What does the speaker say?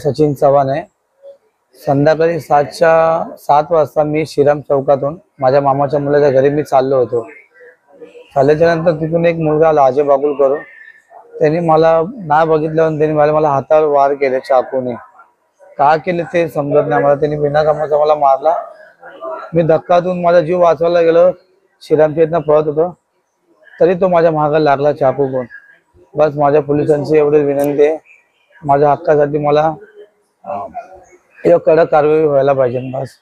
सचिन चव्हाण आहे। संध्याकाळी 7 वाजता मी श्रीराम चौकातून माझ्या मामाच्या मुलाच्या घरी मी चाललो होतो। चालल्याच्या नंतर तिथून एक मुलगा आला, अजय बागुलकर। त्यांनी मला ना बघितल्यावर त्यांनी मला हातावर वार केले चाकूने। का केले ते समजत नाही मला। त्यांनी बिना कामाचा मला मारला। मी धक्का देऊन माझा जीव वाचवायला गेलो, श्रीरामच्या इथनं पळत होतो, तरी तो माझ्या मागे लागला चाकू घेऊन। बस माझ्या पोलिसांची एवढी विनंती आहे, माझ्या हक्कासाठी मला कडक कारवाई व्हायला पाहिजे बस।